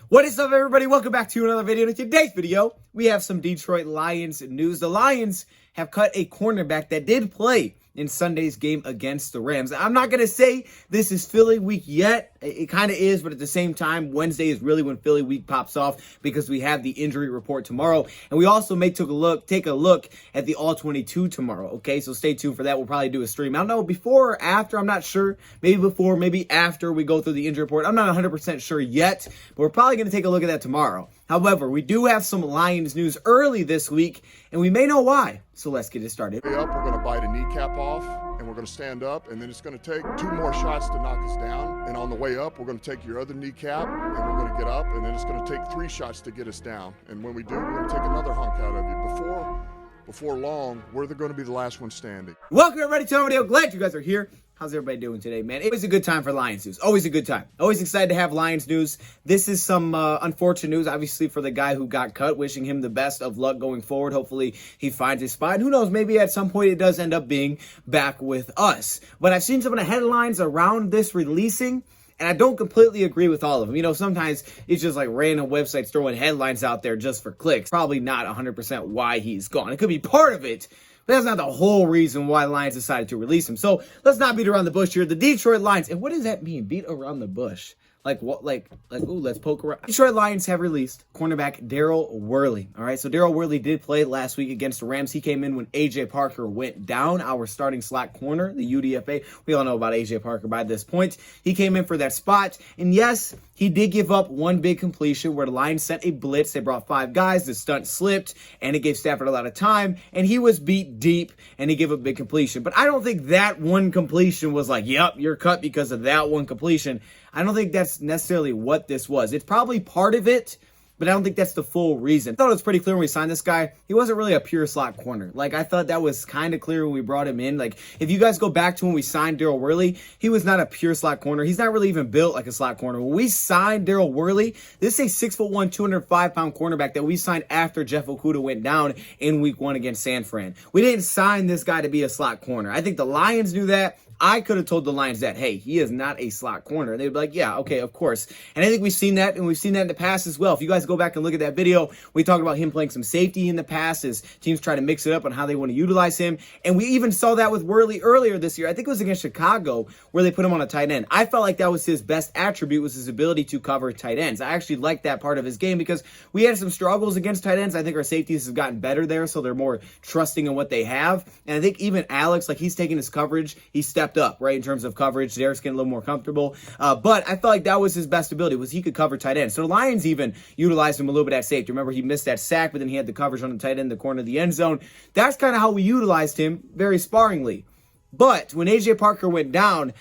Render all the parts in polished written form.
What is up, everybody? Welcome back to another video. In today's video, we have some Detroit Lions news. The Lions have cut a cornerback that did play in Sunday's game against the Rams. I'm not going to say this is Philly week yet. It kind of is, but at the same time, Wednesday is really when Philly week pops off because we have the injury report tomorrow. And we also may take a look at the All-22 tomorrow, okay? So stay tuned for that. We'll probably do a stream. I don't know, before or after, I'm not sure. Maybe before, maybe after we go through the injury report. I'm not 100% sure yet, but we're probably going to take a look at that tomorrow. However, we do have some Lions news early this week, and we may know why. So let's get it started. Way up, we're going to bite a kneecap off, and we're going to stand up, and then it's going to take 2 more shots to knock us down. And on the way up, we're going to take your other kneecap, and we're going to get up, and then it's going to take 3 shots to get us down. And when we do, we're going to take another hunk out of you. Before long, we're going to be the last one standing. Welcome, everybody, to another video. Glad you guys are here. How's everybody doing today, man? It was a good time for Lions news. Always a good time. Always excited to have Lions news. This is some unfortunate news, obviously, for the guy who got cut. Wishing him the best of luck going forward. Hopefully, he finds his spot. And who knows, maybe at some point it does end up being back with us. But I've seen some of the headlines around this releasing, and I don't completely agree with all of them. You know, sometimes it's just like random websites throwing headlines out there just for clicks. Probably not 100% why he's gone. It could be part of it, but that's not the whole reason why Lions decided to release him. So let's not beat around the bush here. The Detroit Lions, and what does that mean? Beat around the bush? Like what? Like, ooh, let's poke around. Detroit Lions have released cornerback Daryl Worley. All right, so Daryl Worley did play last week against the Rams. He came in when A.J. Parker went down, our starting slot corner, the UDFA. We all know about A.J. Parker by this point. He came in for that spot, and yes, he did give up one big completion where the Lions sent a blitz. They brought 5 guys. The stunt slipped, and it gave Stafford a lot of time, and he was beat deep, and he gave a big completion. But I don't think that one completion was like, yep, you're cut because of that one completion. I don't think that's necessarily what this was. It's probably part of it, but I don't think that's the full reason. I thought it was pretty clear when we signed this guy. He wasn't really a pure slot corner. Like, I thought that was kind of clear when we brought him in. Like, if you guys go back to when we signed Daryl Worley, he was not a pure slot corner. He's not really even built like a slot corner. When we signed Daryl Worley, this is a 6'1", 205-pound cornerback that we signed after Jeff Okudah went down in week 1 against San Fran. We didn't sign this guy to be a slot corner. I think the Lions knew that. I could have told the Lions that, hey, he is not a slot corner. They'd be like, yeah, okay, of course. And I think we've seen that, and we've seen that in the past as well. If you guys go back and look at that video, we talked about him playing some safety in the past as teams try to mix it up on how they want to utilize him. And we even saw that with Worley earlier this year. I think it was against Chicago where they put him on a tight end. I felt like that was his best attribute, was his ability to cover tight ends. I actually liked that part of his game because we had some struggles against tight ends. I think our safeties have gotten better there, so they're more trusting in what they have. And I think even Alex, like, he's taking his coverage. He stepped up, right, in terms of coverage. Derek's getting a little more comfortable. But I felt like that was his best ability, was he could cover tight ends. So the Lions even utilized him a little bit at safety. Remember, he missed that sack, but then he had the coverage on the tight end, the corner of the end zone. That's kind of how we utilized him, very sparingly. But when A.J. Parker went down,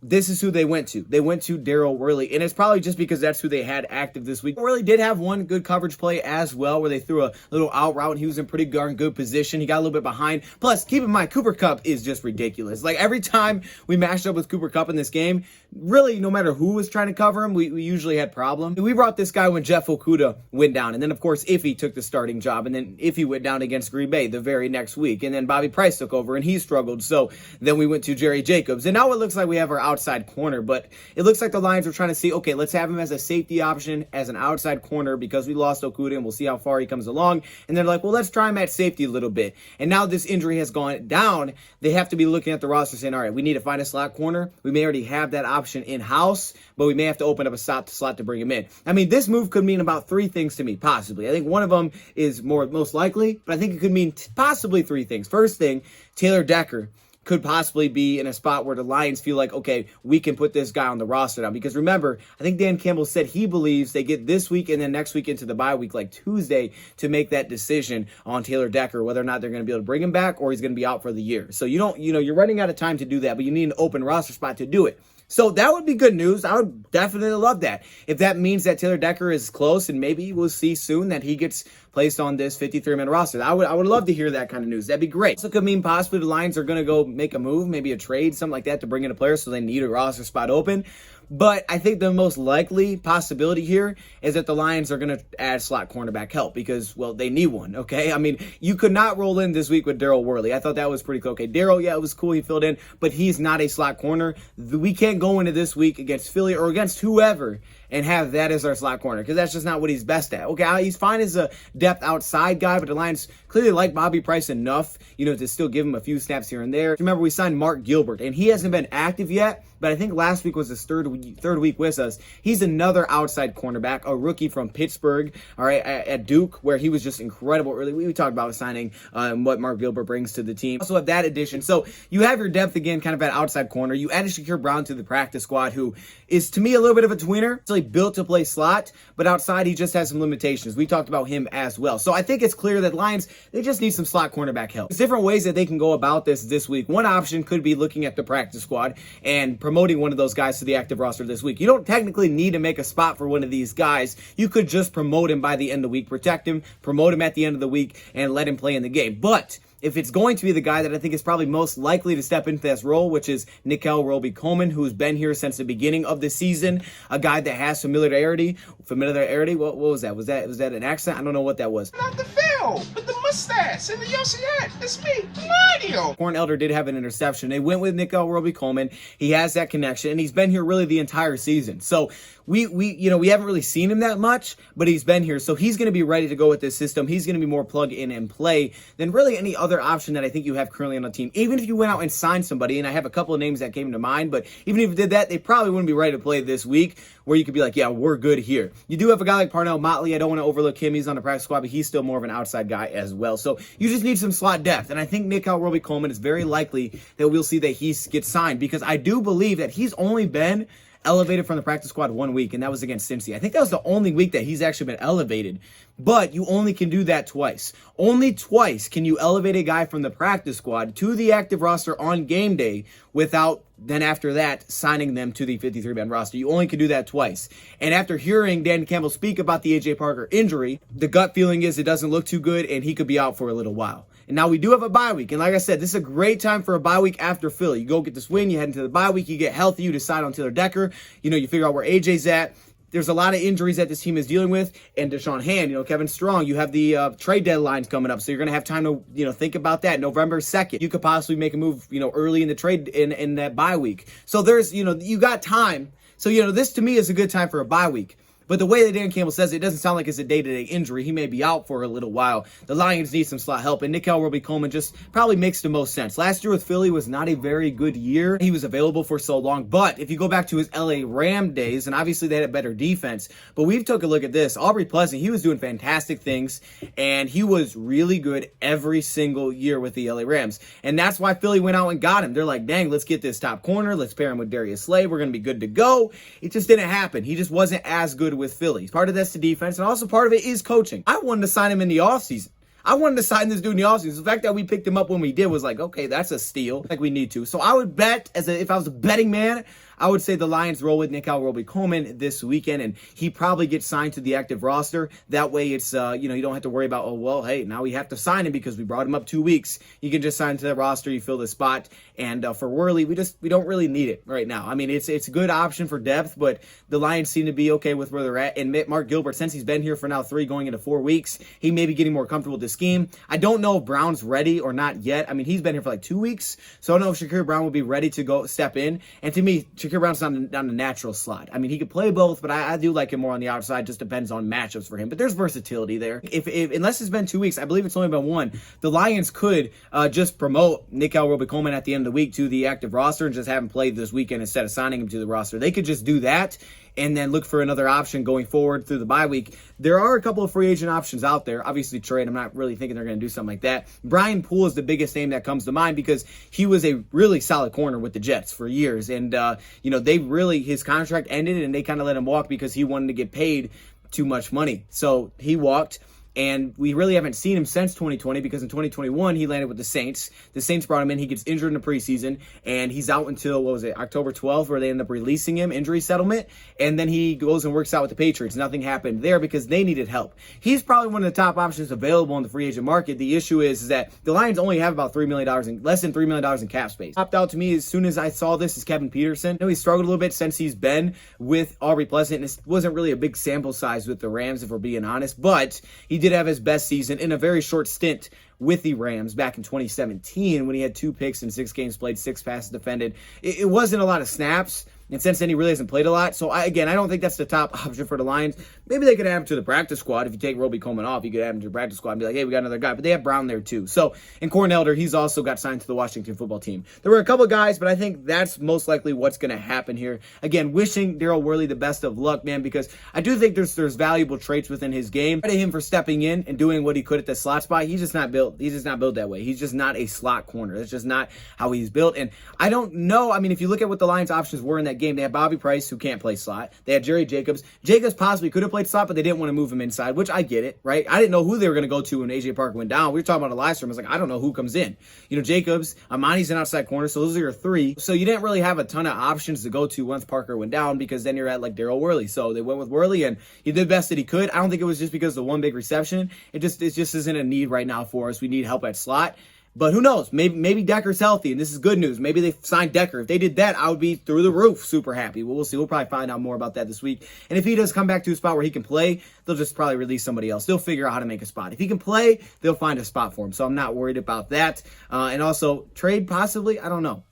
this is who they went to. They went to Daryl Worley, and it's probably just because that's who they had active this week. Worley did have one good coverage play as well, where they threw a little out route, and he was in pretty darn good position. He got a little bit behind. Plus, keep in mind, Cooper Kupp is just ridiculous. Like, every time we matched up with Cooper Kupp in this game, really, no matter who was trying to cover him, we usually had problems. We brought this guy when Jeff Okudah went down, and then, of course, Iffy took the starting job, and then Iffy went down against Green Bay the very next week, and then Bobby Price took over, and he struggled. So then we went to Jerry Jacobs, and now it looks like we have our outside corner, but it looks like the Lions were trying to see, okay, let's have him as a safety option, as an outside corner, because we lost Okudah, and we'll see how far he comes along. And they're like, well, let's try him at safety a little bit. And now this injury has gone down. They have to be looking at the roster saying, all right, we need to find a slot corner. We may already have that option in-house, but we may have to open up a slot to bring him in. I mean, this move could mean about 3 things to me, possibly. I think one of them is most likely, but I think it could mean possibly 3 things. First thing, Taylor Decker could possibly be in a spot where the Lions feel like, okay, we can put this guy on the roster now. Because remember, I think Dan Campbell said he believes they get this week and then next week into the bye week, like Tuesday, to make that decision on Taylor Decker, whether or not they're going to be able to bring him back or he's going to be out for the year. So you're running out of time to do that, but you need an open roster spot to do it. So that would be good news. I would definitely love that. If that means that Taylor Decker is close, and maybe we'll see soon that he gets placed on this 53-man roster. I would love to hear that kind of news. That'd be great. So it could mean possibly the Lions are going to go make a move, maybe a trade, something like that, to bring in a player, so they need a roster spot open. But I think the most likely possibility here is that the Lions are going to add slot cornerback help because, well, they need one, okay? I mean, you could not roll in this week with Daryl Worley. I thought that was pretty cool. Okay, Daryl, yeah, it was cool. He filled in, but he's not a slot corner. We can't go into this week against Philly or against whoever and have that as our slot corner, because that's just not what he's best at. Okay, he's fine as a depth outside guy, but the Lions clearly like Bobby Price enough, to still give him a few snaps here and there. Remember, we signed Mark Gilbert, and he hasn't been active yet, but I think last week was his third week with us. He's another outside cornerback, a rookie from Pittsburgh, all right, at Duke, where he was just incredible early. We talked about signing what Mark Gilbert brings to the team. Also have that addition. So you have your depth again, kind of at outside corner. You added Shakir Brown to the practice squad, who is, to me, a little bit of a tweener. He's really built to play slot, but outside he just has some limitations. We talked about him as well. So I think it's clear that Lions, they just need some slot cornerback help. There's different ways that they can go about this week. One option could be looking at the practice squad and promoting one of those guys to the active roster this week. You don't technically need to make a spot for one of these guys. You could just promote him by the end of the week, protect him, promote him at the end of the week, and let him play in the game. But if it's going to be the guy that I think is probably most likely to step into this role, which is Nickell Robey-Coleman, who's been here since the beginning of the season, a guy that has familiarity. What was that? Was that an accent? I don't know what that was. Not the Phil with the mustache and the Yoshi hat. It's me, Mario. Corn Elder did have an interception. They went with Nickell Robey-Coleman. He has that connection, and he's been here really the entire season. So we haven't really seen him that much, but he's been here. So he's going to be ready to go with this system. He's going to be more plug in and play than really any other option that I think you have currently on the team. Even if you went out and signed somebody, and I have a couple of names that came to mind, but even if you did that, they probably wouldn't be ready to play this week, where you could be like, yeah, we're good here. You do have a guy like Parnell Motley. I don't want to overlook him. He's on the practice squad, but he's still more of an outside guy as well. So you just need some slot depth. And I think Nickell Robey-Coleman is very likely that we'll see that he gets signed, because I do believe that he's only been elevated from the practice squad 1 week, and that was against Cincy. I think that was the only week that he's actually been elevated, but you only can do that twice. Only twice can you elevate a guy from the practice squad to the active roster on game day without then after that signing them to the 53-man roster. You only can do that twice. And after hearing Dan Campbell speak about the A.J. Parker injury, the gut feeling is it doesn't look too good, and he could be out for a little while. And now we do have a bye week. And like I said, this is a great time for a bye week after Philly. You go get this win, you head into the bye week, you get healthy, you decide on Taylor Decker, you figure out where AJ's at. There's a lot of injuries that this team is dealing with, and Deshaun Hand, Kevin Strong, you have the trade deadlines coming up, so you're going to have time to, think about that. November 2nd, you could possibly make a move, early in the trade in that bye week. So there's, you got time. So, this to me is a good time for a bye week. But the way that Dan Campbell says it doesn't sound like it's a day-to-day injury. He may be out for a little while. The Lions need some slot help, and Nickell Robey-Coleman just probably makes the most sense. Last year with Philly was not a very good year. He was available for so long, but if you go back to his LA Ram days, and obviously they had a better defense, but we've took a look at this. Aubrey Pleasant, he was doing fantastic things, and he was really good every single year with the LA Rams, and that's why Philly went out and got him. They're like, dang, let's get this top corner. Let's pair him with Darius Slay. We're going to be good to go. It just didn't happen. He just wasn't as good with Philly. Part of that's the defense, and also part of it is coaching. I wanted to sign him in the offseason. I wanted to sign this dude in the offseason. The fact that we picked him up when we did was like, okay, that's a steal. Like we need to. So I would bet, if I was a betting man, I would say the Lions roll with Nickell Robey-Coleman this weekend, and he probably gets signed to the active roster. That way it's, you don't have to worry about, oh, well, hey, now we have to sign him because we brought him up 2 weeks. You can just sign to the roster, you fill the spot. And for Worley, we don't really need it right now. I mean, it's a good option for depth, but the Lions seem to be okay with where they're at. And Mark Gilbert, since he's been here for now 3 going into 4 weeks, he may be getting more comfortable with the scheme. I don't know if Brown's ready or not yet. I mean, he's been here for like 2 weeks, so I don't know if Shakir Brown will be ready to step in. And to me, Shakir Brown's not a natural slot. I mean, he could play both, but I do like him more on the outside. Just depends on matchups for him. But there's versatility there. If unless it's been 2 weeks, I believe it's only been 1. The Lions could just promote Nickell Robey-Coleman at the end of the week to the active roster and just have him play this weekend instead of signing him to the roster. They could just do that and then look for another option going forward through the bye week. There are a couple of free agent options out there. Obviously, trade. I'm not really thinking they're going to do something like that. Brian Poole is the biggest name that comes to mind because he was a really solid corner with the Jets for years. And, his contract ended and they kind of let him walk because he wanted to get paid too much money. So he walked. And we really haven't seen him since 2020 because in 2021, he landed with the Saints. The Saints brought him in. He gets injured in the preseason, and he's out until, October 12th, where they end up releasing him, injury settlement. And then he goes and works out with the Patriots. Nothing happened there because they needed help. He's probably one of the top options available in the free agent market. The issue is that the Lions only have about less than $3 million in cap space. Popped out to me as soon as I saw this is Kevin Peterson. I know he struggled a little bit since he's been with Aubrey Pleasant, and it wasn't really a big sample size with the Rams, if we're being honest, but he did have his best season in a very short stint with the Rams back in 2017 when he had 2 picks in 6 games played, 6 passes defended. It wasn't a lot of snaps, And since then, he really hasn't played a lot. So, I don't think that's the top option for the Lions. Maybe they could add him to the practice squad. If you take Robey-Coleman off, you could add him to the practice squad and be like, hey, we got another guy. But they have Brown there too. So, and Cornelder, he's also got signed to the Washington football team. There were a couple guys, but I think that's most likely what's going to happen here. Again, wishing Daryl Worley the best of luck, man, because I do think there's valuable traits within his game. Credit him for stepping in and doing what he could at the slot spot. He's just not built that way. He's just not a slot corner. That's just not how he's built. And I don't know. I mean, if you look at what the Lions' options were in that game, they had Bobby Price, who can't play slot. They had Jerry Jacobs. Jacobs possibly could have played slot, but they didn't want to move him inside, which I get it, right? I didn't know who they were going to go to when AJ Parker went down. We were talking about it last time. I was like, I don't know who comes in. You know, Jacobs, Amani's an outside corner, so those are your three. So you didn't really have a ton of options to go to once Parker went down, because then you're at like Daryl Worley. So they went with Worley, and he did the best that he could. I don't think it was just because of the one big reception. It just isn't a need right now for us. We need help at slot. But who knows? Maybe Decker's healthy, and this is good news. Maybe they signed Decker. If they did that, I would be through the roof, super happy. Well, we'll see. We'll probably find out more about that this week. And if he does come back to a spot where he can play, they'll just probably release somebody else. They'll figure out how to make a spot. If he can play, they'll find a spot for him. So I'm not worried about that. And also, trade possibly? I don't know.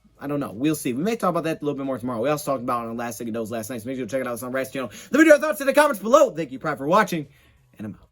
We'll see. We may talk about that a little bit more tomorrow. We also talked about it on Last Second Dose last night. So make sure to check it out on Rats channel. Let me know your thoughts in the comments below. Thank you, Pride, for watching, and I'm out.